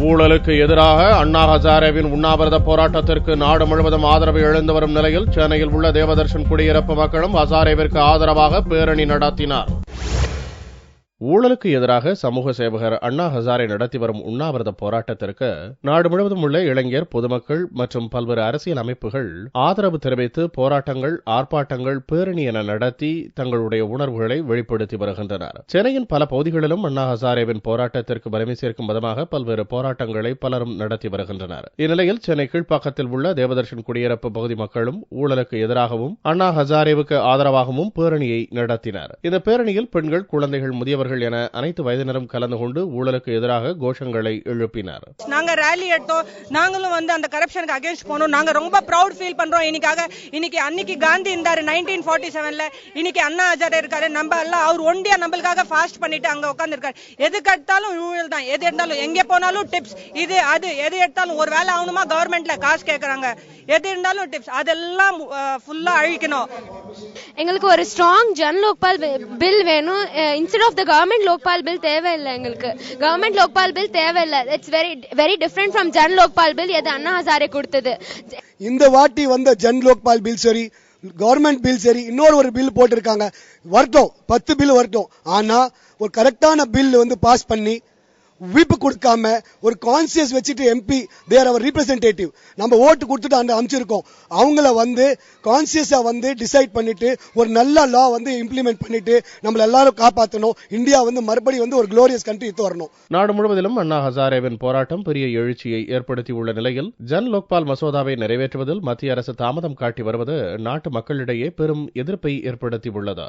ஊழலுக்கு எதிராக அண்ணா ஹசாரேவின் உண்ணாவிரத போராட்டத்திற்கு நாடு முழுவதும் ஆதரவு எழுந்து வரும் நிலையில் சென்னையில் உள்ள தேவதர்ஷன் குடியிருப்பு மக்களும் ஹசாரேவிற்கு ஆதரவாக பேரணி நடத்தினர். ஊழலுக்கு எதிராக சமூக சேவகர் அண்ணா ஹசாரே நடத்தி வரும் உண்ணாவிரத போராட்டத்திற்கு நாடு முழுவதும் உள்ள இளைஞர், பொதுமக்கள் மற்றும் பல்வேறு அரசியல் அமைப்புகள் ஆதரவு தெரிவித்து போராட்டங்கள், ஆர்ப்பாட்டங்கள், பேரணி என நடத்தி தங்களுடைய உணர்வுகளை வெளிப்படுத்தி வருகின்றனர். சென்னையின் பல பகுதிகளிலும் அண்ணா ஹசாரேவின் போராட்டத்திற்கு வலிமை சேர்க்கும் விதமாக பல்வேறு போராட்டங்களை பலரும் நடத்தி வருகின்றனர். இந்நிலையில் சென்னை கீழ்ப்பாக்கத்தில் உள்ள தேவதர்ஷன் குடியிருப்பு பகுதி மக்களும் ஊழலுக்கு எதிராகவும் அண்ணா ஹசாரேவுக்கு ஆதரவாகவும் பேரணியை நடத்தினர். இந்த பேரணியில் பெண்கள், குழந்தைகள், முதியவர்கள் என அனைத்து வயதினரும் கலந்து கொண்டு ஊழலுக்கு எதிராக கோஷங்களை எழுப்பினர். நாங்க ரேலி எடுத்தோம். நாங்களும் அந்த கரப்ஷனுக்கு அகைன்ஸ்ட் போனோம். நாங்க ரொம்ப ப்ரௌட் ஃபீல் பண்றோம். இன்னைக்கு அன்னைக்கு காந்தி இருந்தாரு 1947ல, இன்னைக்கு அண்ணா ஹசாரே இருக்காரு. நம்ம எல்லாம் அவர் ஒண்டியா நம்மளுக்காக ஃபாஸ்ட் பண்ணிட்டு அங்க உட்கார்ந்துருக்காரு. எதுக்கு எடுத்தாலும் ஊழல் தான். எது எடுத்தாலும் எங்க போனாலும் டிப்ஸ், இது அது எது எடுத்தாலும் ஒரு வேலை ஆகணுமா கவர்மெண்ட்ல காசு கேட்கறாங்க. எது இருந்தாலும் டிப்ஸ், அதெல்லாம் ஃபுல்லா அழிக்கணும். எங்களுக்கு ஒரு ஸ்ட்ராங் ஜன் லோக்பால் பில் வேணும். Instead of the government Lokpal bill தேவையில்லை. எங்களுக்கு கவர்மெண்ட் லோக்பால் பில் தேவையில்லை. It's very different from Jan Lokpal bill எது அண்ணா ஹசாரே கொடுத்தது. இந்த வாட்டி வந்த ஜன் லோக்பால் பில் சரி, கவர்மெண்ட் பில் சரி, இன்னொரு பில் போட்டிருக்காங்க. வரட்டும், 10 பில் வரட்டும். ஆனா ஒரு கரெக்டான பில் பாஸ் பண்ணி விப்பு கொடுக்காம ஒரு கான்சியஸ் வச்சுட்டு எம்பி தேர் அவர் ரீப்ரசன்டேட்டிவ் நம்ம ஓட்டு கொடுத்துட்டு அமைச்சிருக்கோம். அவங்கள கான்சியஸா டிசைட் பண்ணிட்டு ஒரு நல்ல லா இம்ப்ளிமெண்ட் பண்ணிட்டு நம்மள எல்லாரும் காப்பாற்றணும். இந்தியா மறுபடியும் ஒரு குளோரியஸ் கண்ட்ரி வரணும். நாடு முழுவதிலும் அண்ணா ஹசாரேவின் போராட்டம் பெரிய எழுச்சியை ஏற்படுத்தியுள்ள நிலையில் ஜன் லோக்பால் மசோதாவை நிறைவேற்றுவதில் மத்திய அரசு தாமதம் காட்டி வருவது நாட்டு மக்களிடையே பெரும் எதிர்ப்பை ஏற்படுத்தியுள்ளது.